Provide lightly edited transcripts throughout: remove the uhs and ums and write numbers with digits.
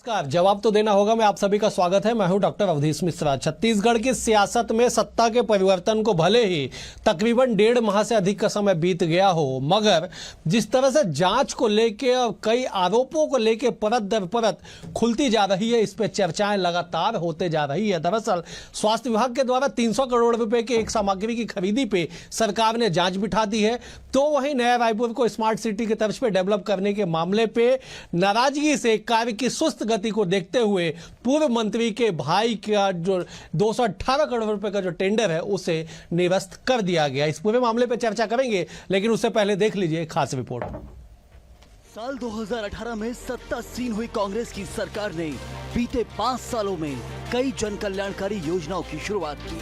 नमस्कार। जवाब तो देना होगा। मैं आप सभी का स्वागत है। मैं हूं डॉक्टर अवधेश मिश्रा। छत्तीसगढ़ की सियासत में सत्ता के परिवर्तन को भले ही तकरीबन 1.5 माह से अधिक का समय बीत गया हो, मगर जिस तरह से जांच को लेके और कई आरोपों को लेके परत दर परत खुलती जा रही है, इस पे चर्चाएं लगातार होते जा रही है। दरअसल स्वास्थ्य विभाग के द्वारा 300 करोड़ रुपए की एक सामग्री की खरीदी पे सरकार ने जांच बिठा दी है, तो वहीं नया रायपुर को स्मार्ट सिटी की तर्ज पे डेवलप करने के मामले पे नाराजगी से कार्य की सुस्त गति को देखते हुए पूर्व मंत्री के भाई का जो 218 करोड़ रुपए का जो टेंडर है उसे निरस्त कर दिया गया। इस पूरे मामले पर चर्चा करेंगे, लेकिन उससे पहले देख लीजिए खास रिपोर्ट। साल 2018 में सत्तासीन हुई कांग्रेस की सरकार ने बीते 5 सालों में कई जन कल्याणकारी योजनाओं की शुरुआत की,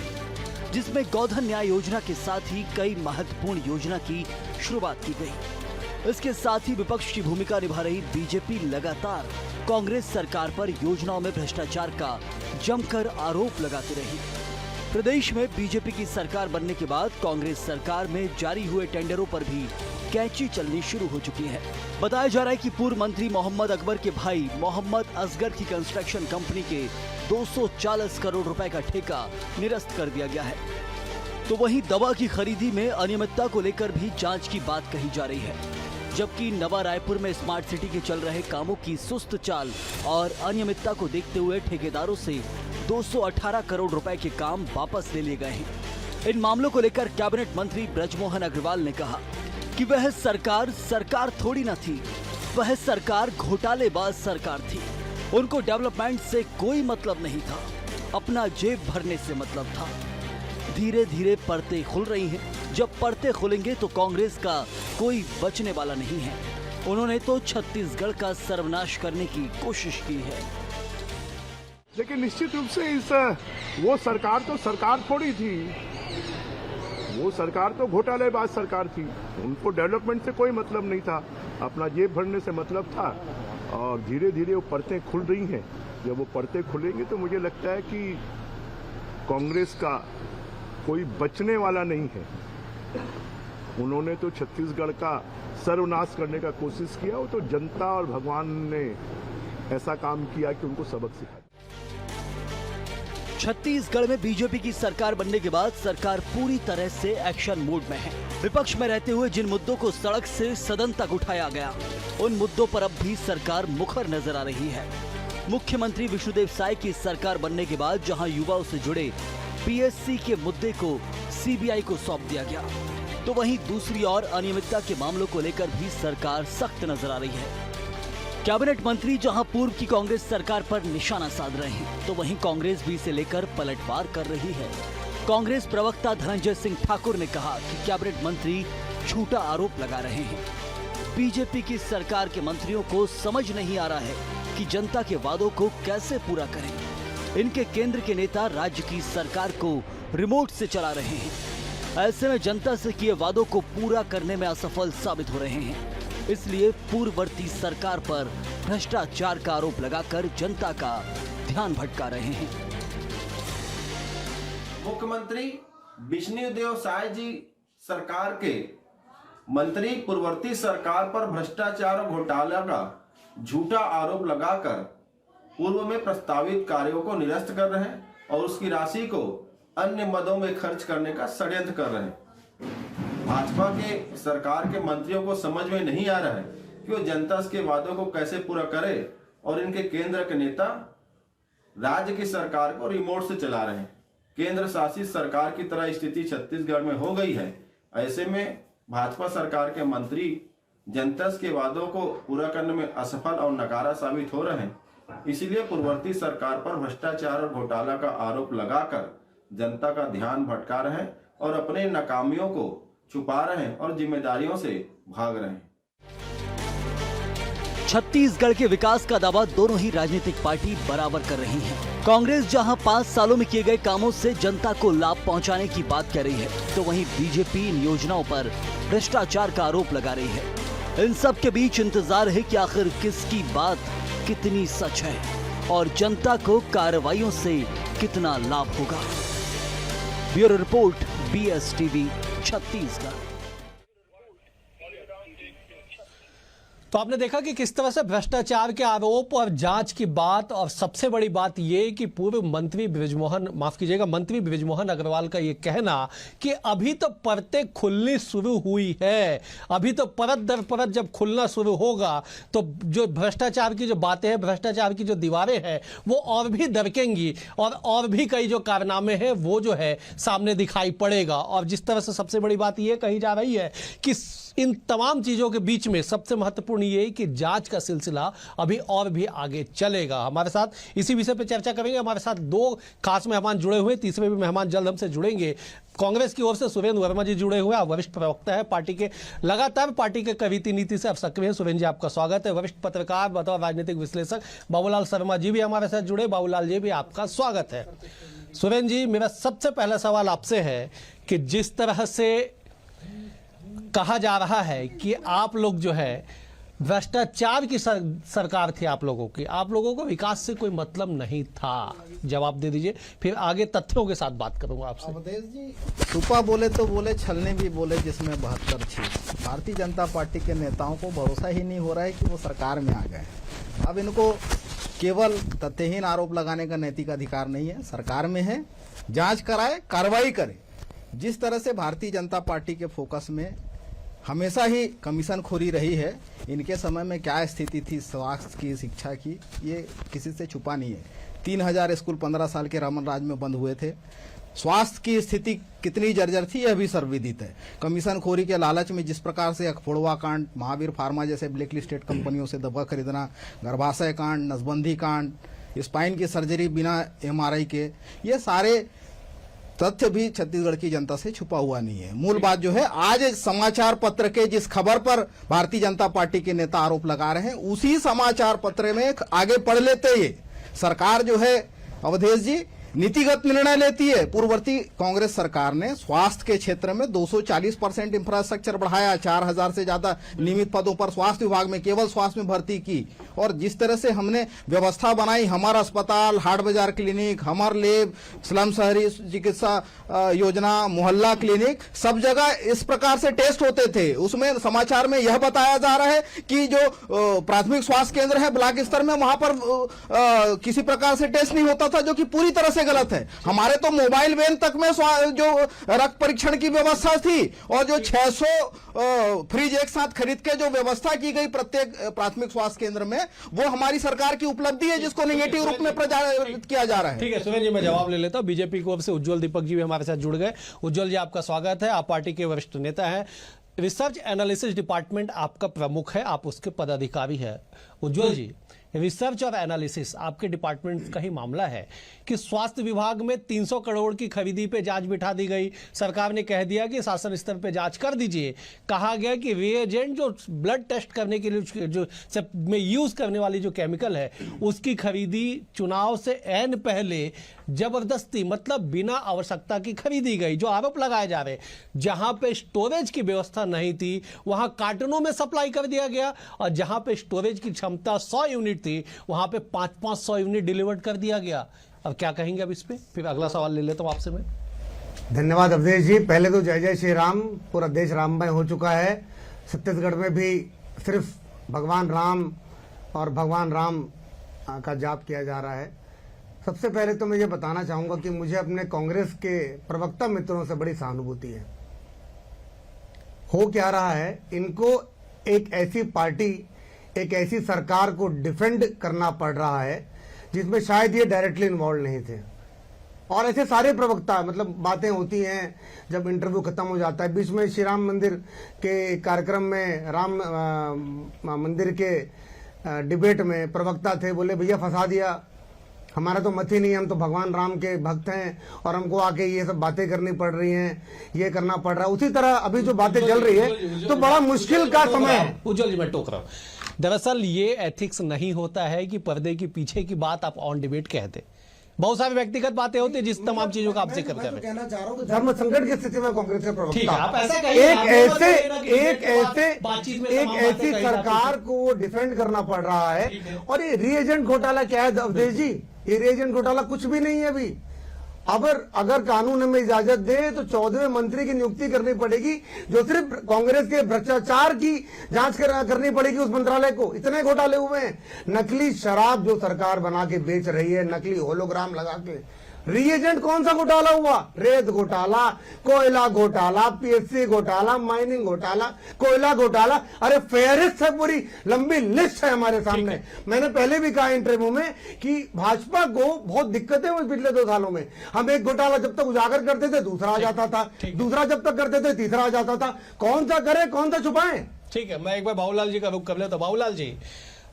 जिसमें गोधन न्याय योजना के साथ ही कई महत्वपूर्ण योजना की शुरुआत की गई। इसके साथ ही विपक्ष की भूमिका निभा रही बीजेपी लगातार कांग्रेस सरकार पर योजनाओं में भ्रष्टाचार का जमकर आरोप लगाती रही। प्रदेश में बीजेपी की सरकार बनने के बाद कांग्रेस सरकार में जारी हुए टेंडरों पर भी कैंची चलनी शुरू हो चुकी है। बताया जा रहा है कि पूर्व मंत्री मोहम्मद अकबर के भाई मोहम्मद असगर की कंस्ट्रक्शन कंपनी के 240 करोड़ रुपए का ठेका निरस्त कर दिया गया है। तो वहीं दवा की खरीदी में अनियमितता को लेकर भी जांच की बात कही जा रही है, जबकि नवा रायपुर में स्मार्ट सिटी के चल रहे कामों की सुस्त चाल और अनियमितता को देखते हुए ठेकेदारों से 218 करोड़ रुपए के काम वापस ले लिए गए हैं। इन मामलों को लेकर कैबिनेट मंत्री बृजमोहन अग्रवाल ने कहा कि वह सरकार थोड़ी न थी, वह सरकार घोटालेबाज सरकार थी। उनको डेवलपमेंट से कोई मतलब नहीं था, अपना जेब भरने से मतलब था। धीरे धीरे परतें खुल रही हैं। जब परतें खुलेंगे तो कांग्रेस का कोई बचने वाला नहीं है। उन्होंने तो छत्तीसगढ़ का सर्वनाश करने की कोशिश की है। लेकिन निश्चित रूप से वो सरकार तो सरकार थोड़ी थी, वो सरकार तो घोटालेबाज सरकार थी। उनको डेवलपमेंट से कोई मतलब नहीं था, अपना जेब भरने से मतलब था। और धीरे धीरे वो परतें खुल रही हैं। जब वो परतें खुलेंगी तो मुझे लगता है कि कांग्रेस का कोई बचने वाला नहीं है। उन्होंने तो छत्तीसगढ़ का सर्वनाश करने का कोशिश किया। वो तो जनता और भगवान ने ऐसा काम किया कि उनको सबक सिखाया। छत्तीसगढ़ में बीजेपी की सरकार बनने के बाद सरकार पूरी तरह से एक्शन मोड में है। विपक्ष में रहते हुए जिन मुद्दों को सड़क से सदन तक उठाया गया, उन मुद्दों पर अब भी सरकार मुखर नजर आ रही है। मुख्यमंत्री विष्णुदेव साय की सरकार बनने के बाद जहां युवाओं से जुड़े पीएससी के मुद्दे को सीबीआई को सौंप दिया गया, तो वहीं दूसरी ओर अनियमितता के मामलों को लेकर भी सरकार सख्त नजर आ रही है। कैबिनेट मंत्री जहां पूर्व की कांग्रेस सरकार पर निशाना साध रहे हैं, तो वहीं कांग्रेस भी इसे लेकर पलटवार कर रही है। कांग्रेस प्रवक्ता धनंजय सिंह ठाकुर ने कहा कि कैबिनेट मंत्री झूठा आरोप लगा रहे हैं। बीजेपी की सरकार के मंत्रियों को समझ नहीं आ रहा है कि जनता के वादों को कैसे पूरा करें। इनके केंद्र के नेता राज्य की सरकार को रिमोट से चला रहे हैं। ऐसे में जनता से किए वादों को पूरा करने में असफल साबित हो रहे हैं। इसलिए पूर्ववर्ती सरकार पर भ्रष्टाचार का आरोप लगाकर जनता का ध्यान भटका रहे हैं। मुख्यमंत्री विष्णुदेव साय जी सरकार के मंत्री पूर्ववर्ती सरकार पर भ्रष्टाचार और घोटाला का झूठा आरोप लगाकर पूर्व में प्रस्तावित कार्यों को निरस्त कर रहे हैं और उसकी राशि को अन्य मदों में खर्च करने का षड्यंत्र कर रहे हैं। भाजपा के सरकार के मंत्रियों को समझ में नहीं आ रहा है कि वो जनता के वादों को कैसे पूरा करे, और इनके केंद्र के नेता राज्य की सरकार को रिमोट से चला रहे हैं। केंद्र शासित सरकार की तरह स्थिति छत्तीसगढ़ में हो गई है। ऐसे में भाजपा सरकार के मंत्री जनता के वादों को पूरा करने में असफल और नकारा साबित हो रहे हैं। इसलिए पूर्ववर्ती सरकार पर भ्रष्टाचार और घोटाला का आरोप लगाकर जनता का ध्यान भटका रहे हैं और अपने नाकामियों को छुपा रहे हैं और जिम्मेदारियों से भाग रहे हैं। छत्तीसगढ़ के विकास का दावा दोनों ही राजनीतिक पार्टी बराबर कर रही हैं। कांग्रेस जहां 5 सालों में किए गए कामों से जनता को लाभ पहुंचाने की बात कर रही है, तो वहीं बीजेपी इन योजनाओं पर भ्रष्टाचार का आरोप लगा रही है। इन सब के बीच इंतजार है कि आखिर किसकी बात कितनी सच है और जनता को कार्रवाइयों से कितना लाभ होगा। Bureau report, BSTV Chhattisgarh. तो आपने देखा कि किस तरह से भ्रष्टाचार के आरोप और जांच की बात, और सबसे बड़ी बात यह कि पूर्व मंत्री मंत्री बृजमोहन अग्रवाल का यह कहना कि अभी तो परतें खुलनी शुरू हुई है, अभी तो परत दर परत जब खुलना शुरू होगा तो जो भ्रष्टाचार की जो बातें हैं, भ्रष्टाचार की जो दीवारें हैं, वो और भी दरकेंगी और भी कई जो कारनामे हैं वो जो है सामने दिखाई पड़ेगा। और जिस तरह से सबसे बड़ी बात यह कही जा रही है कि इन तमाम चीजों के बीच में सबसे महत्वपूर्ण ये है कि जांच का सिलसिला अभी और भी आगे चलेगा। हमारे साथ इसी विषय पर चर्चा करेंगे, हमारे साथ दो खास मेहमान जुड़े हुए, तीसरे भी मेहमान जल्द हमसे जुड़ेंगे। कांग्रेस की ओर से सुरेंद्र वर्मा जी जुड़े हुए हैं, वरिष्ठ प्रवक्ता है पार्टी के, लगातार पार्टी के रीति नीति से अब सक्रिय है। सुरेंद्र जी आपका स्वागत है। वरिष्ठ पत्रकार बतौर राजनीतिक विश्लेषक बाबूलाल शर्मा जी भी हमारे साथ जुड़े। बाबूलाल जी भी आपका स्वागत है। सुरेंद्र जी, मेरा सबसे पहला सवाल आपसे है कि जिस तरह से कहा जा रहा है कि आप लोग जो है भ्रष्टाचार की सरकार थी, आप लोगों को विकास से कोई मतलब नहीं था, जवाब दे दीजिए, फिर आगे तथ्यों के साथ बात करूंगा आपसे। अवधेश जी, छुपा बोले तो बोले, छलने भी बोले, जिसमें 72 छी। भारतीय जनता पार्टी के नेताओं को भरोसा ही नहीं हो रहा है कि वो सरकार में आ गए। अब इनको केवल तथ्यहीन आरोप लगाने का नैतिक अधिकार नहीं है। सरकार में है, जांच कराए, कार्रवाई करे। जिस तरह से भारतीय जनता पार्टी के फोकस में हमेशा ही कमीशन खोरी रही है, इनके समय में क्या स्थिति थी स्वास्थ्य की, शिक्षा की, ये किसी से छुपा नहीं है। 3000 स्कूल 15 साल के रमन राज में बंद हुए थे। स्वास्थ्य की स्थिति कितनी जर्जर थी यह भी सर्वविदित है। कमीशन खोरी के लालच में जिस प्रकार से अखफोड़वा कांड, महावीर फार्मा जैसे ब्लैक लिस्टेड कंपनियों से दवा खरीदना, गर्भाशय कांड, नसबंदी कांड, स्पाइन की सर्जरी बिना MRI के, ये सारे तथ्य भी छत्तीसगढ़ की जनता से छुपा हुआ नहीं है। मूल बात जो है, आज समाचार पत्र के जिस खबर पर भारतीय जनता पार्टी के नेता आरोप लगा रहे हैं, उसी समाचार पत्र में आगे पढ़ लेते ये सरकार जो है अवधेश जी नीतिगत निर्णय लेती है। पूर्ववर्ती कांग्रेस सरकार ने स्वास्थ्य के क्षेत्र में 240% इंफ्रास्ट्रक्चर बढ़ाया, 4000 से ज्यादा नियमित पदों पर स्वास्थ्य विभाग में, केवल स्वास्थ्य में भर्ती की। और जिस तरह से हमने व्यवस्था बनाई, हमारा अस्पताल, हाट बाजार क्लिनिक, हमार लैब, स्लम शहरी चिकित्सा योजना, मोहल्ला क्लिनिक, सब जगह इस प्रकार से टेस्ट होते थे। उसमें समाचार में यह बताया जा रहा है कि जो प्राथमिक स्वास्थ्य केंद्र है ब्लॉक स्तर में, वहां पर किसी प्रकार से टेस्ट नहीं होता था, जो कि पूरी तरह से गलत है। हमारे तो मोबाइल वैन तक में जो रक्त परीक्षण की व्यवस्था थी, और जो 600 फ्रिज एक साथ खरीद के जो व्यवस्था की गई प्रत्येक प्राथमिक स्वास्थ्य केंद्र में, वो हमारी सरकार की उपलब्धि है, जिसको नेगेटिव रूप में प्रचारित किया जा रहा है। ठीक है सुरेंद्र जी, मैं जवाब ले लेता हूं। बीजेपी की ओर से उज्जवल दीपक जी भी हमारे साथ जुड़ गए। उज्जवल जी आपका स्वागत है, आप पार्टी के वरिष्ठ नेता हैं, रिसर्च एनालिसिस डिपार्टमेंट आपका प्रमुख है, आप उसके पदाधिकारी है। उज्जवल जी, रिसर्च और एनालिसिस आपके डिपार्टमेंट का ही मामला है कि स्वास्थ्य विभाग में 300 करोड़ की खरीदी पे जांच बिठा दी गई। सरकार ने कह दिया कि शासन स्तर पे जांच कर दीजिए। कहा गया कि रिएजेंट जो ब्लड टेस्ट करने के लिए जो सब में यूज करने वाली जो केमिकल है, उसकी खरीदी चुनाव से ऐन पहले जबरदस्ती, मतलब बिना आवश्यकता की खरीदी गई। जो आरोप लगाए जा रहे, जहां पे स्टोरेज की व्यवस्था नहीं थी वहां कार्टनों में सप्लाई कर दिया गया, और जहां पे स्टोरेज की क्षमता 100 यूनिट थी वहां पे 500 यूनिट डिलीवर्ड कर दिया गया। अब क्या कहेंगे अब इस पे? फिर अगला सवाल ले लेता हूं आपसे मैं। धन्यवाद अवधेश जी। पहले तो जय जय श्री राम, पूरा देश राममय हो चुका है। छत्तीसगढ़ में भी सिर्फ भगवान राम और भगवान राम का जाप किया जा रहा है। सबसे पहले तो मैं ये बताना चाहूंगा कि मुझे अपने कांग्रेस के प्रवक्ता मित्रों से बड़ी सहानुभूति है। हो क्या रहा है, इनको एक ऐसी पार्टी, एक ऐसी सरकार को डिफेंड करना पड़ रहा है जिसमें शायद ये डायरेक्टली इन्वॉल्व नहीं थे। और ऐसे सारे प्रवक्ता, मतलब बातें होती हैं जब इंटरव्यू खत्म हो जाता है। बीच में श्री राम मंदिर के कार्यक्रम में, राम मंदिर के डिबेट में प्रवक्ता थे, बोले भैया फंसा दिया, हमारा तो मत ही नहीं, हम तो भगवान राम के भक्त हैं और हमको आके ये सब बातें करनी पड़ रही हैं, ये करना पड़ रहा है। उसी तरह अभी जो बातें चल रही है तो बड़ा मुश्किल का समय है। उज्जवल जी, मैं टोक रहा हूं। दरअसल ये एथिक्स नहीं होता है कि पर्दे के पीछे की बात आप ऑन डिबेट कहते। बहुत सारी व्यक्तिगत बातें होती है जिस तमाम चीजों का आप जिक्र कर रहे हैं। कहना चाह रहा हूँ धर्म संकट की स्थिति में कांग्रेस के ठीक है, आप प्रवक्ता ऐसा कहिए, एक ऐसी सरकार को डिफेंड करना पड़ रहा है। और ये रीएजेंट घोटाला क्या है अवधेश जी? ये रीएजेंट घोटाला कुछ भी नहीं है। अभी अगर कानून हमें इजाजत दे तो 14वें मंत्री की नियुक्ति करनी पड़ेगी, जो सिर्फ कांग्रेस के भ्रष्टाचार की जांच करनी पड़ेगी उस मंत्रालय को। इतने घोटाले हुए हैं। नकली शराब जो सरकार बना के बेच रही है, नकली होलोग्राम लगा के। रीएजेंट कौन सा घोटाला हुआ? रेत घोटाला, कोयला घोटाला, पीएससी घोटाला, माइनिंग घोटाला, कोयला घोटाला। अरे फेहरिस्त है, पूरी लंबी लिस्ट है हमारे सामने। मैंने पहले भी कहा इंटरव्यू में कि भाजपा को बहुत दिक्कतें हुई पिछले 2 सालों में। हम एक घोटाला जब तक उजागर करते थे दूसरा आ जाता था, दूसरा जब तक करते थे तीसरा आ जाता था। कौन सा करे, कौन सा छुपाएं? ठीक है, मैं एक बार बाबूलाल जी का रुख कर ले। तो बाबूलाल जी,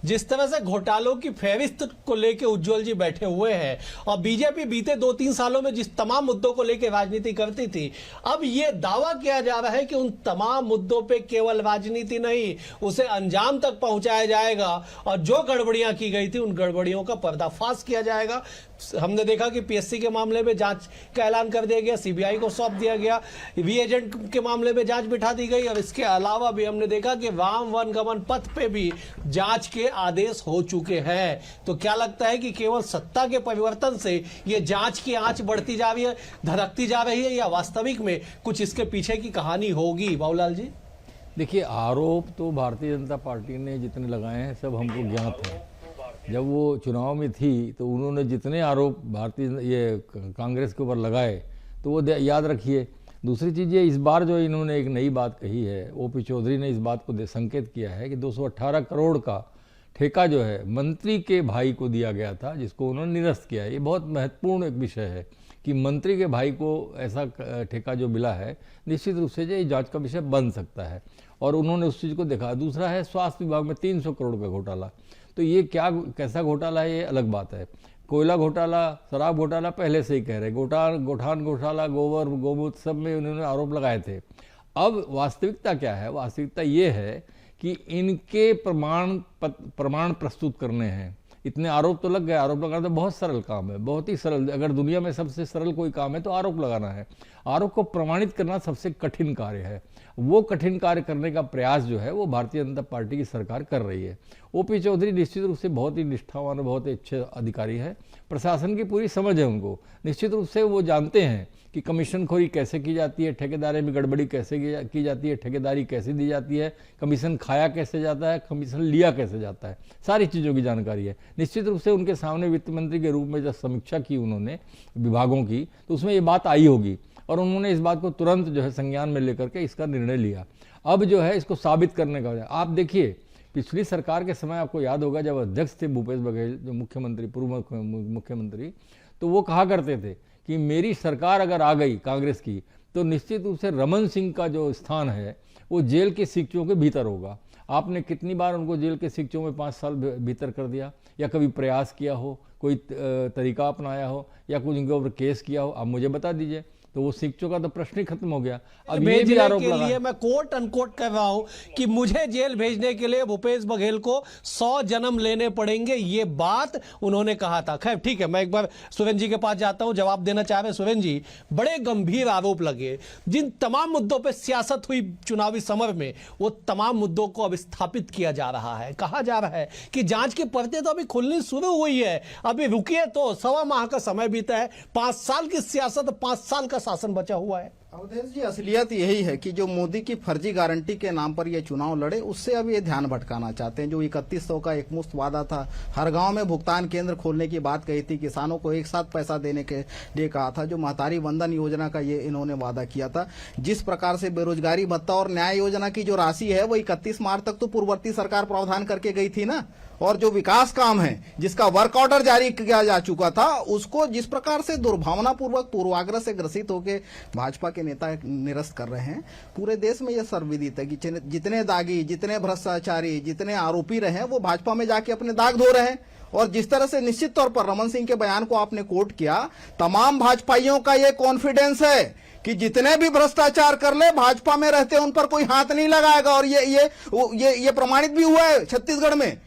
जिस तरह से घोटालों की फहरिस्त को लेकर उज्जवल जी बैठे हुए हैं और बीजेपी बीते 2-3 सालों में जिस तमाम मुद्दों को लेकर राजनीति करती थी, अब यह दावा किया जा रहा है कि उन तमाम मुद्दों पे केवल राजनीति नहीं, उसे अंजाम तक पहुंचाया जाएगा और जो गड़बड़ियां की गई थी उन गड़बड़ियों का पर्दाफाश किया जाएगा। हमने देखा कि पीएससी के मामले में जांच का ऐलान कर दिया गया, सीबीआई को सौंप दिया गया, रीएजेंट के मामले में जांच बिठा दी गई और इसके अलावा भी हमने देखा कि वाम वनगमन पथ पे भी जांच के आदेश हो चुके हैं। तो क्या लगता है कि केवल सत्ता के परिवर्तन से ये जांच की आंच बढ़ती जा रही है, धड़कती जा रही है, या वास्तविक में कुछ इसके पीछे की कहानी होगी? बाबूलाल जी, देखिए, आरोप तो भारतीय जनता पार्टी ने जितने लगाए हैं सब हमको ज्ञात है। जब वो चुनाव में थी तो उन्होंने जितने आरोप कांग्रेस के ऊपर लगाए तो वो याद रखिए। दूसरी चीज़ ये, इस बार जो इन्होंने एक नई बात कही है, ओपी चौधरी ने इस बात को संकेत किया है कि 218 करोड़ का ठेका जो है मंत्री के भाई को दिया गया था, जिसको उन्होंने निरस्त किया है। ये बहुत महत्वपूर्ण एक विषय है कि मंत्री के भाई को ऐसा ठेका जो मिला है, निश्चित रूप से ये जांच का विषय बन सकता है और उन्होंने उस चीज़ को देखा। दूसरा है स्वास्थ्य विभाग में 300 करोड़ का घोटाला। तो ये कैसा घोटाला है, ये अलग बात है। कोयला घोटाला, शराब घोटाला पहले से ही कह रहे, गोठान घोटाला, गोबर गोमूत्र सब में उन्होंने आरोप लगाए थे। अब वास्तविकता क्या है? वास्तविकता ये है कि इनके प्रमाण प्रस्तुत करने हैं। इतने आरोप तो लग गए। आरोप लगाना तो बहुत सरल काम है, बहुत ही सरल। अगर दुनिया में सबसे सरल कोई काम है तो आरोप लगाना है। आरोप को प्रमाणित करना सबसे कठिन कार्य है। वो कठिन कार्य करने का प्रयास जो है वो भारतीय जनता पार्टी की सरकार कर रही है। ओपी चौधरी निश्चित रूप से बहुत ही निष्ठावान, बहुत ही अच्छे अधिकारी है। प्रशासन की पूरी समझ है उनको। निश्चित रूप से वो जानते हैं कि कमीशनखोरी कैसे की जाती है, ठेकेदारी में गड़बड़ी कैसे की जाती है, ठेकेदारी कैसे दी जाती है, कमीशन खाया कैसे जाता है, कमीशन लिया कैसे जाता है, सारी चीज़ों की जानकारी है। निश्चित रूप से उनके सामने वित्त मंत्री के रूप में जब समीक्षा की उन्होंने विभागों की, तो उसमें ये बात आई होगी और उन्होंने इस बात को तुरंत जो है संज्ञान में लेकर के इसका निर्णय लिया। अब जो है इसको साबित करने का आप देखिए, पिछली सरकार के समय आपको याद होगा जब अध्यक्ष थे भूपेश बघेल, जो मुख्यमंत्री, पूर्व मुख्यमंत्री, तो वो कहा करते थे कि मेरी सरकार अगर आ गई कांग्रेस की तो निश्चित रूप से रमन सिंह का जो स्थान है वो जेल के सिक्कों के भीतर होगा। आपने कितनी बार उनको जेल के सिक्कों में 5 साल भीतर कर दिया, या कभी प्रयास किया हो, कोई तरीका अपनाया हो, या कुछ उनके ऊपर केस किया हो? आप मुझे बता दीजिए। तो वो शिक्षकों का तो प्रश्न ही खत्म हो गया। अब ये भी आरोप के लिए मैं कोट अनकोट कर रहा हूं कि मुझे जेल भेजने के लिए भूपेश बघेल को 100 जन्म लेने पड़ेंगे, ये बात उन्होंने कहा था। खैर ठीक है, मैं एक बार सुरेंद्र जी के पास जाता हूं, जवाब देना चाह रहे सुरेंद्र जी। बड़े गंभीर आरोप लगे, जिन तमाम मुद्दों पर सियासत हुई चुनावी समर में, वो तमाम मुद्दों को अब स्थापित किया जा रहा है। कहा जा रहा है कि जांच की परतें तो अभी खुलनी शुरू हुई है, अभी रुकिए तो 1.25 माह का समय बीता है। 5 साल की सियासत, 5 साल का शासन बचा हुआ है। अवधेश जी, असलियत यही है कि जो मोदी की फर्जी गारंटी के नाम पर ये चुनाव लड़े, उससे अब ये ध्यान भटकाना चाहते हैं। जो 3100 का एक मुफ्त वादा था, हर गांव में भुगतान केंद्र खोलने की बात कही थी, किसानों को एक साथ पैसा देने के लिए कहा था, जो महतारी वंदन योजना का ये इन्होंने वादा किया था। जिस प्रकार से बेरोजगारी भत्ता और न्याय योजना की जो राशि है वो 31 मार्च तक तो पूर्ववर्ती सरकार प्रावधान करके गई थी ना, और जो विकास काम है जिसका वर्क ऑर्डर जारी किया जा चुका था, उसको जिस प्रकार से दुर्भावनापूर्वक पूर्वाग्रह से ग्रसित होकर भाजपा के नेता निरस्त कर रहे हैं, पूरे देश में यह सर्वविदित है कि जितने दागी, जितने भ्रष्टाचारी, जितने आरोपी रहे वो भाजपा में जाके अपने दाग धो रहे हैं। और जिस तरह से निश्चित तौर पर रमन सिंह के बयान को आपने कोट किया, तमाम भाजपाइयों का यह कॉन्फिडेंस है कि जितने भी भ्रष्टाचार कर ले भाजपा में रहते उन पर कोई हाथ नहीं लगाएगा। और ये प्रमाणित भी हुआ है छत्तीसगढ़ में।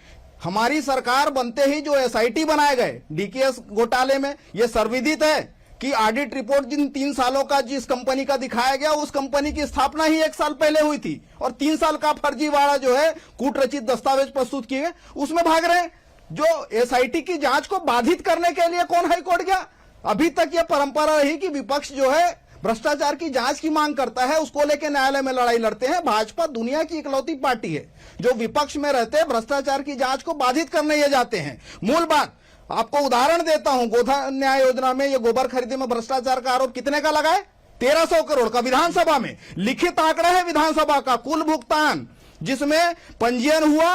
हमारी सरकार बनते ही जो एसआईटी बनाए गए डीकेएस घोटाले में, यह सर्वविदित है कि ऑडिट रिपोर्ट जिन 3 सालों का जिस कंपनी का दिखाया गया, उस कंपनी की स्थापना ही 1 साल पहले हुई थी, और 3 साल का फर्जीवाड़ा जो है कूट रचित दस्तावेज प्रस्तुत किए गए, उसमें भाग रहे हैं। जो एसआईटी की जांच को बाधित करने के लिए कौन हाईकोर्ट गया? अभी तक यह परंपरा रही कि विपक्ष जो है भ्रष्टाचार की जांच की मांग करता है, उसको लेकर न्यायालय में लड़ाई लड़ते हैं। भाजपा दुनिया की इकलौती पार्टी है जो विपक्ष में रहते हैं भ्रष्टाचार की जांच को बाधित करने ये जाते हैं। मूल बात आपको उदाहरण देता हूं, गोधन न्याय योजना में ये गोबर खरीदी में भ्रष्टाचार का आरोप कितने का लगा है? 1300 करोड़ का। विधानसभा में लिखित आंकड़ा है विधानसभा का कुल भुगतान, जिसमें पंजीयन हुआ,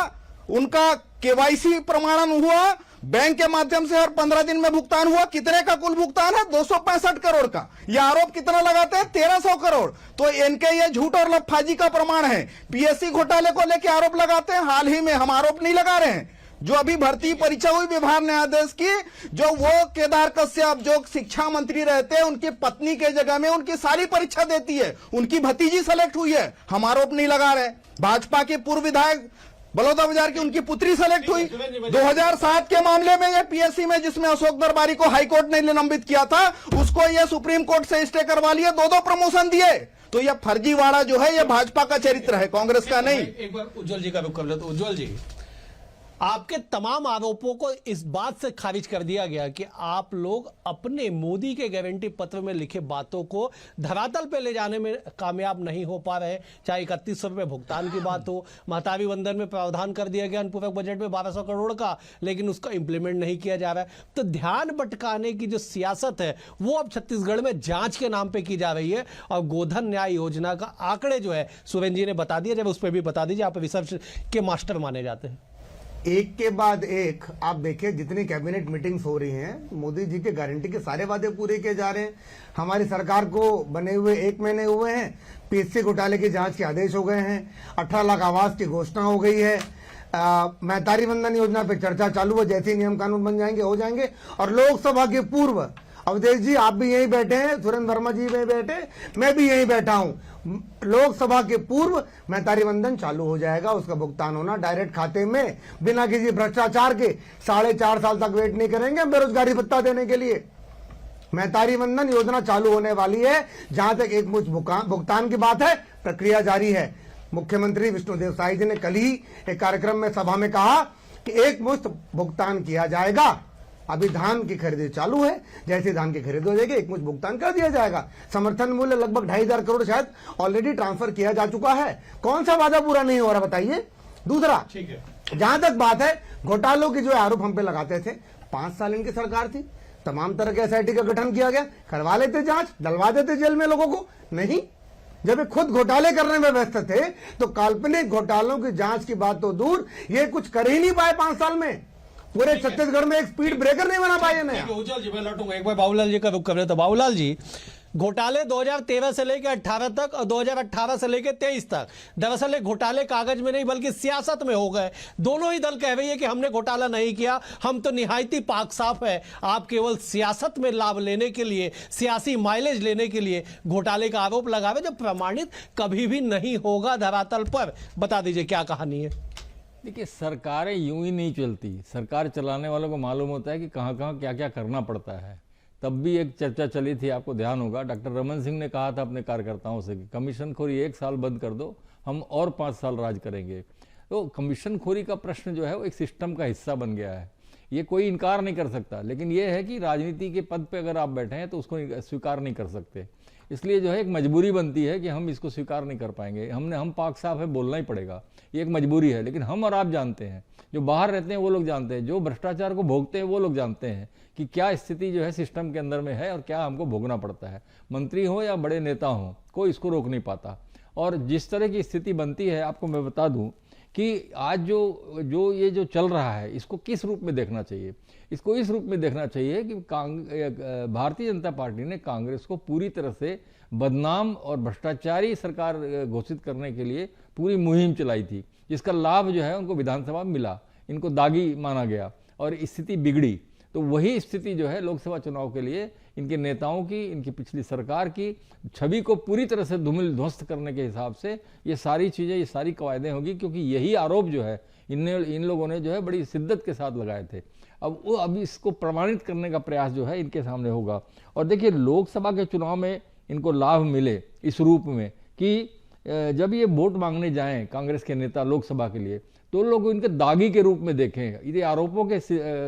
उनका केवाईसी प्रमाणन हुआ, बैंक के माध्यम से हर 15 दिन में भुगतान हुआ। कितने का कुल भुगतान है? 265 करोड़ का। ये आरोप कितना लगाते हैं? 1300 करोड़। तो इनके ये झूठ और लफाजी का प्रमाण है। पीएससी घोटाले को लेकर आरोप लगाते हैं। हाल ही में हम आरोप नहीं लगा रहे हैं, जो अभी भर्ती परीक्षा हुई बिहार न्यायाधीश की, जो वो केदार कश्यप जो शिक्षा मंत्री रहते हैं, उनकी पत्नी के जगह में उनकी सारी परीक्षा देती है, उनकी भतीजी सेलेक्ट हुई है। हम आरोप नहीं लगा रहे। भाजपा के पूर्व विधायक बलौदा बाजार की उनकी पुत्री सेलेक्ट हुई। 2007 के मामले में ये पीएससी में जिसमें अशोक दरबारी को हाईकोर्ट ने निलंबित किया था, उसको ये सुप्रीम कोर्ट से स्टे करवा लिए, 2 प्रमोशन दिए। तो ये फर्जीवाड़ा जो है ये भाजपा का चरित्र है, कांग्रेस का नहीं। एक बार उज्जवल जी का रुख कर ले। तो उज्जवल जी, आपके तमाम आरोपों को इस बात से खारिज कर दिया गया कि आप लोग अपने मोदी के गारंटी पत्र में लिखे बातों को धरातल पे ले जाने में कामयाब नहीं हो पा रहे। चाहे 3100 रुपये भुगतान की बात हो, महतारी वंदन में प्रावधान कर दिया गया अनुपूरक बजट में 1200 करोड़ का, लेकिन उसका इंप्लीमेंट नहीं किया जा रहा है। तो ध्यान भटकाने की जो सियासत है वो अब छत्तीसगढ़ में जांच के नाम पे की जा रही है। और गोधन न्याय योजना का आंकड़े जो है सुरेंद्र जी ने बता दिया, जब उस पर भी बता दीजिए, आप रिसर्च के मास्टर माने जाते हैं। एक के बाद एक आप देखिए जितनी कैबिनेट मीटिंग्स हो रही हैं, मोदी जी के गारंटी के सारे वादे पूरे किए जा रहे हैं। हमारी सरकार को बने हुए 1 महीने हुए हैं, पीएससी घोटाले की जांच के आदेश हो गए हैं, 18 लाख आवास की घोषणा हो गई है, महतारी वंदन योजना पे चर्चा चालू है, जैसे ही नियम कानून बन जाएंगे हो जाएंगे। और लोकसभा के पूर्व अवधेश जी आप भी यहीं बैठे हैं, सुरेंद्र वर्मा जी भी बैठे, मैं भी यहीं बैठा हूं, लोकसभा के पूर्व महतारी वंदन चालू हो जाएगा, उसका भुगतान होना डायरेक्ट खाते में बिना किसी भ्रष्टाचार के। 4.5 साल तक वेट नहीं करेंगे हम बेरोजगारी भत्ता देने के लिए। महतारी वंदन योजना चालू होने वाली है। जहां तक एक मुश्त भुगतान की बात है, प्रक्रिया जारी है। मुख्यमंत्री विष्णुदेव साय जी ने कल ही एक कार्यक्रम में सभा में कहा कि एक मुश्त भुगतान किया जाएगा। अभी धान की खरीदी चालू है, जैसे धान की खरीदी हो जाएगी एक मुश्त भुगतान कर दिया जाएगा। समर्थन मूल्य लगभग 2,500 करोड़ शायद ऑलरेडी ट्रांसफर किया जा चुका है। कौन सा वादा पूरा नहीं हो रहा बताइए? दूसरा, ठीक है, जहां तक बात है घोटालों की, जो आरोप हम पे लगाते थे, 5 साल इनकी सरकार थी, तमाम तरह के एसआईटी का गठन किया गया, करवा लेते जांच, डलवा देते जेल में लोगों को। नहीं, जब ये खुद घोटाले करने में व्यस्त थे तो काल्पनिक घोटालों की जांच की बात तो दूर, ये कुछ कर ही नहीं पाए 5 साल में। पूरे छत्तीसगढ़ में एक स्पीड ब्रेकर नहीं बना पाए नया। उज्जवल जी मैं लौटूंगा, एक बार बाबूलाल जी का रुख कर रहे। तो बाबूलाल जी, घोटाले 2013 से लेकर 18 तक और 2018 से लेकर 23 तक दरअसल घोटाले कागज में नहीं बल्कि सियासत में हो गए। दोनों ही दल कह रही है कि हमने घोटाला नहीं किया, हम तो निहायती पाक साफ है। आप केवल सियासत में लाभ लेने के लिए, सियासी माइलेज लेने के लिए घोटाले का आरोप लगावे, जो प्रमाणित कभी भी नहीं होगा धरातल पर। बता दीजिए क्या कहानी है? देखिए, सरकारें यूं ही नहीं चलती। सरकार चलाने वालों को मालूम होता है कि कहाँ कहाँ क्या क्या करना पड़ता है। तब भी एक चर्चा चली थी, आपको ध्यान होगा, डॉक्टर रमन सिंह ने कहा था अपने कार्यकर्ताओं से कि कमीशनखोरी 1 साल बंद कर दो, हम और 5 साल राज करेंगे। तो कमीशनखोरी का प्रश्न जो है वो एक सिस्टम का हिस्सा बन गया है, ये कोई इनकार नहीं कर सकता। लेकिन ये है कि राजनीति के पद पे अगर आप बैठे हैं तो उसको स्वीकार नहीं कर सकते। इसलिए जो है एक मजबूरी बनती है कि हम इसको स्वीकार नहीं कर पाएंगे। हम पाक साफ है, बोलना ही पड़ेगा, ये एक मजबूरी है। लेकिन हम और आप जानते हैं, जो बाहर रहते हैं वो लोग जानते हैं, जो भ्रष्टाचार को भोगते हैं वो लोग जानते हैं कि क्या स्थिति जो है सिस्टम के अंदर में है और क्या हमको भोगना पड़ता है। मंत्री हो या बड़े नेता हो, कोई इसको रोक नहीं पाता। और जिस तरह की स्थिति बनती है, आपको मैं बता दूं कि आज जो ये जो चल रहा है, इसको किस रूप में देखना चाहिए? इसको इस रूप में देखना चाहिए कि भारतीय जनता पार्टी ने कांग्रेस को पूरी तरह से बदनाम और भ्रष्टाचारी सरकार घोषित करने के लिए पूरी मुहिम चलाई थी, जिसका लाभ जो है उनको विधानसभा में मिला। इनको दागी माना गया और स्थिति बिगड़ी। तो वही स्थिति जो है लोकसभा चुनाव के लिए इनके नेताओं की, इनकी पिछली सरकार की छवि को पूरी तरह से धूमिल ध्वस्त करने के हिसाब से ये सारी चीज़ें, ये सारी कवायदें होगी, क्योंकि यही आरोप जो है इन लोगों ने जो है बड़ी शिद्दत के साथ लगाए थे। अब इसको प्रमाणित करने का प्रयास जो है इनके सामने होगा। और देखिए, लोकसभा के चुनाव में इनको लाभ मिले इस रूप में कि जब ये वोट मांगने जाएं कांग्रेस के नेता लोकसभा के लिए, तो लोग इनके दागी के रूप में देखें, ये आरोपों के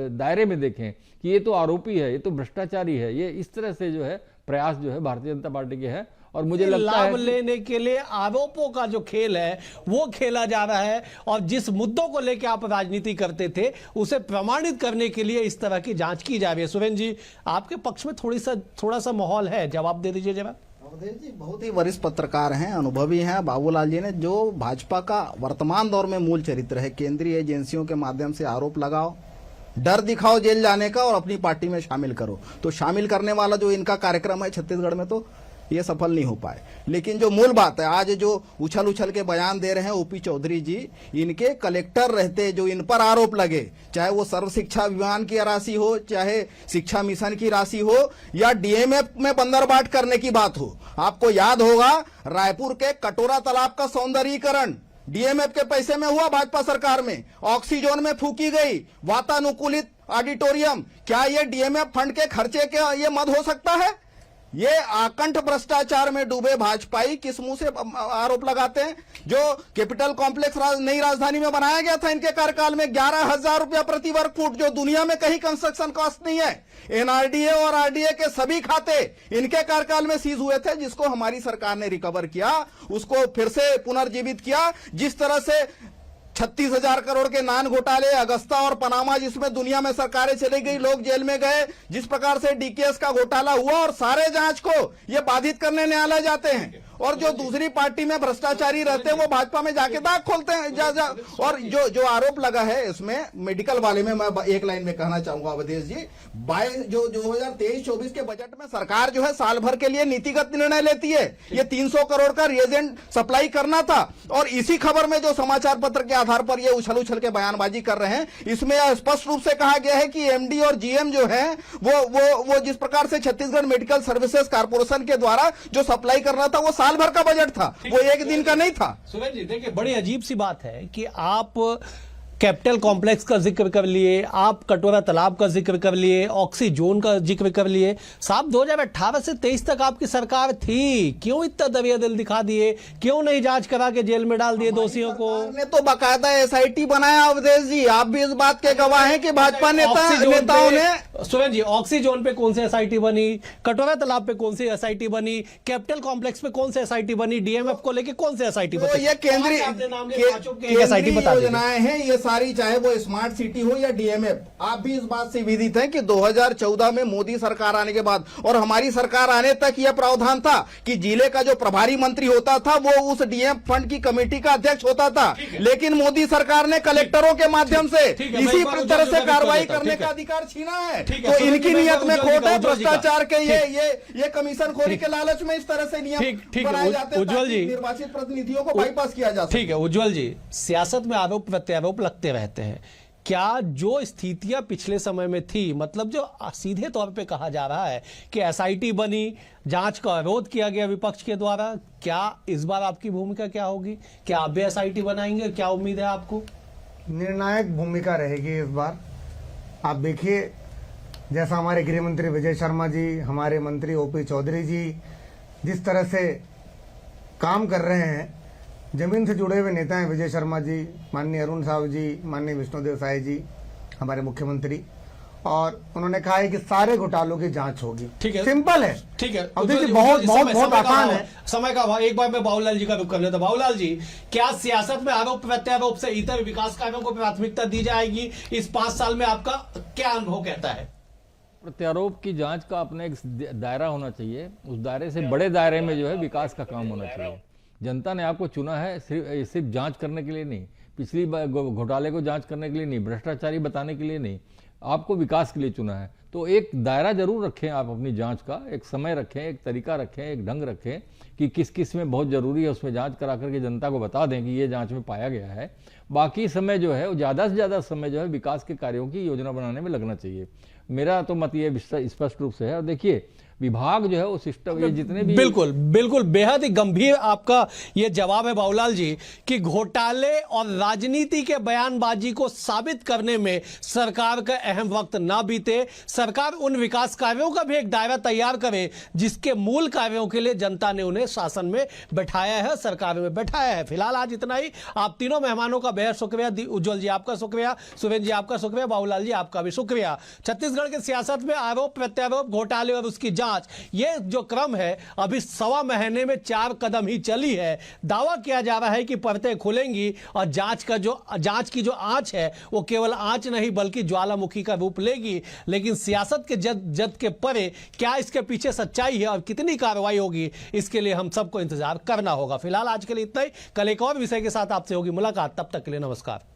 दायरे में देखें कि ये तो आरोपी है, ये तो भ्रष्टाचारी है। ये इस तरह से जो है प्रयास जो है भारतीय जनता पार्टी के है, और मुझे लगता है लाभ लेने के लिए आरोपों का जो खेल है वो खेला जा रहा है, और जिस मुद्दों को लेकर आप राजनीति करते थे उसे प्रमाणित करने के लिए इस तरह की जांच की जा रही है। सुरेंद्र जी, आपके पक्ष में थोड़ा सा माहौल है, जवाब दे दीजिए जरा। अवधेश जी बहुत ही वरिष्ठ पत्रकार हैं, अनुभवी हैं। बाबूलाल जी ने जो भाजपा का वर्तमान दौर में मूल चरित्र है, केंद्रीय एजेंसियों के माध्यम से आरोप लगाओ, डर दिखाओ जेल जाने का और अपनी पार्टी में शामिल करो, तो शामिल करने वाला जो इनका कार्यक्रम है छत्तीसगढ़ में, तो ये सफल नहीं हो पाए। लेकिन जो मूल बात है, आज जो उछल उछल के बयान दे रहे हैं ओपी चौधरी जी, इनके कलेक्टर रहते जो इन पर आरोप लगे, चाहे वो सर्व शिक्षा अभियान की राशि हो, चाहे शिक्षा मिशन की राशि हो, या डीएमएफ में बंदरबाट करने की बात हो, आपको याद होगा रायपुर के कटोरा तालाब का सौंदर्यीकरण डीएमएफ के पैसे में हुआ भाजपा सरकार में, ऑक्सीजोन में फूकी गई वातानुकूलित ऑडिटोरियम, क्या ये डीएमएफ फंड के खर्चे के ये मद हो सकता है? ये आकंठ भ्रष्टाचार में डूबे भाजपाई किस मुंह से आरोप लगाते हैं? जो कैपिटल कॉम्प्लेक्स नई राजधानी में बनाया गया था इनके कार्यकाल में 11,000 रुपया प्रति वर्ग फुट, जो दुनिया में कहीं कंस्ट्रक्शन कॉस्ट नहीं है। एनआरडीए और आरडीए के सभी खाते इनके कार्यकाल में सीज हुए थे, जिसको हमारी सरकार ने रिकवर किया, उसको फिर से पुनर्जीवित किया। जिस तरह से 36,000 करोड़ के नान घोटाले, अगस्ता और पनामा, जिसमें दुनिया में सरकारें चली गई, लोग जेल में गए, जिस प्रकार से डीकेएस का घोटाला हुआ, और सारे जांच को ये बाधित करने न्यायालय जाते हैं, और जो दूसरी पार्टी में भ्रष्टाचारी रहते हैं वो भाजपा में जाके दाग खोलते हैं। और जो आरोप लगा है इसमें मेडिकल वाले में, मैं एक लाइन में कहना चाहूंगा अवधेश जी, जो 2023-24 के बजट में सरकार जो है साल भर के लिए नीतिगत निर्णय लेती है। ये 300 करोड़ का रिएजेंट सप्लाई करना था, और इसी खबर में जो समाचार पत्र के आधार पर ये उछल उछल के बयानबाजी कर रहे हैं, इसमें स्पष्ट रूप से कहा गया है कि एमडी और जीएम जो है वो जिस प्रकार से छत्तीसगढ़ मेडिकल सर्विसेज कारपोरेशन के द्वारा जो सप्लाई करना था वो साल भर का बजट था, वो एक दिन का नहीं था। सुरेंद्र जी देखिए, बड़ी अजीब सी बात है कि आप कैपिटल कॉम्प्लेक्स का जिक्र कर लिए, आप कटोरा तालाब का जिक्र कर लिए, ऑक्सीजोन का जिक्र कर लिए। साहब 2018 से 23 तक आपकी सरकार थी, क्यों इतना दबिया दिल दिखा दिए? क्यों नहीं जांच करा के जेल में डाल दिए दोषियों को? ने तो बाकायदा एसआईटी बनाया अवधेश जी, आप भी इस बात के गवाह हैं कि भाजपा नेताओं ने। सुरेंद्र जी, ऑक्सीजोन पे कौन सी एसआईटी बनी, कटोरा तालाब पे कौन सी एसआईटी बनी, कैपिटल कॉम्प्लेक्स पे कौन सी एसआईटी बनी, डीएमएफ को लेके कौन सी एसआईटी बनी? ये केंद्रीय योजनाएं हैं ये सारी, चाहे वो स्मार्ट सिटी हो या डीएमएफ। आप भी इस बात से विदित हैं कि 2014 में मोदी सरकार आने के बाद और हमारी सरकार आने तक यह प्रावधान था कि जिले का जो प्रभारी मंत्री होता था वो उस डीएम फंड की कमेटी का अध्यक्ष होता था, लेकिन मोदी सरकार ने कलेक्टरों के माध्यम से इसी तरह से कार्रवाई करने का अधिकार छीना है। तो इनकी नियत में खोट है, भ्रष्टाचार के ये कमीशन खोरी के लालच में इस तरह से नियम बनाए जाते हैं उज्ज्वल जी, निर्वाचित प्रतिनिधियों को बाईपास किया जा सके। ठीक है उज्ज्वल जी, सियासत में आरोप प्रत्यारोप लगते रहते हैं। क्या जो स्थितियां पिछले समय में थी, मतलब जो सीधे तौर पे कहा जा रहा है कि एसआईटी बनी, जांच का विरोध किया गया विपक्ष के द्वारा, क्या इस बार आपकी भूमिका क्या होगी? क्या आप भी एसआईटी बनाएंगे? क्या उम्मीद है आपको? निर्णायक भूमिका रहेगी इस बार। आप देखिए, जैसा हमारे गृह मंत्री विजय शर्मा जी, हमारे मंत्री ओपी चौधरी जी जिस तरह से काम कर रहे हैं, जमीन से जुड़े हुए नेता हैं विजय शर्मा जी, माननीय अरुण साहू जी, माननीय विष्णुदेव साय जी, हमारे मुख्यमंत्री, और उन्होंने कहा है कि सारे घोटालों की जांच होगी। ठीक है, सिंपल है। ठीक है, अब देखिए बहुत आसान है। समय का अभाव। एक बार मैं बाबूलाल जी का रुख कर लेता। बाबूलाल जी, क्या सियासत में आरोप प्रत्यारोप से इतर विकास कार्यों को प्राथमिकता दी जाएगी? इस 5 साल में आपका क्या अनुभव कहता है? प्रत्यारोप की जांच का अपना एक दायरा होना चाहिए, उस दायरे से बड़े दायरे में जो है विकास का काम होना चाहिए। जनता ने आपको चुना है सिर्फ जांच करने के लिए नहीं, पिछली घोटाले को जांच करने के लिए नहीं, भ्रष्टाचारी बताने के लिए नहीं, आपको विकास के लिए चुना है। तो एक दायरा जरूर रखें आप अपनी जांच का, एक समय रखें, एक तरीका रखें, एक ढंग रखें कि किस किस में बहुत जरूरी है, उसमें जांच करा करके जनता को बता दें कि ये जांच में पाया गया है। बाकी समय जो है, ज़्यादा से ज़्यादा समय जो है विकास के कार्यों की योजना बनाने में लगना चाहिए। मेरा तो मत ये स्पष्ट रूप से है। और देखिए, विभाग जो है वो सिस्टम, ये जितने भी बिल्कुल बिल्कुल बेहद ही गंभीर आपका ये जवाब है बाबूलाल जी कि घोटाले और राजनीति के बयानबाजी को साबित करने में सरकार का अहम वक्त ना बीते। सरकार उन विकास कार्यों का भी एक दायरा तैयार करे जिसके मूल कार्यों के लिए जनता ने उन्हें शासन में बैठाया है, सरकार में बैठाया है। फिलहाल आज इतना ही। आप तीनों मेहमानों का बेहद शुक्रिया। उज्जवल जी आपका शुक्रिया, सुरेंद्र जी आपका शुक्रिया, बाबूलाल जी आपका भी शुक्रिया। छत्तीसगढ़ की सियासत में आरोप प्रत्यारोप, घोटाले और उसकी जांच, ये जो क्रम है अभी 1.25 महीने में 4 कदम ही चली है। दावा किया जा रहा है कि परतें खुलेंगी और जांच की जो आंच है वो केवल आंच नहीं बल्कि ज्वालामुखी का रूप लेगी। लेकिन सियासत के जद के परे क्या इसके पीछे सच्चाई है और कितनी कार्रवाई होगी, इसके लिए हम सबको इंतजार करना होगा। फिलहाल आज के लिए इतना ही। कल एक और विषय के साथ आपसे होगी मुलाकात। तब तक के लिए नमस्कार।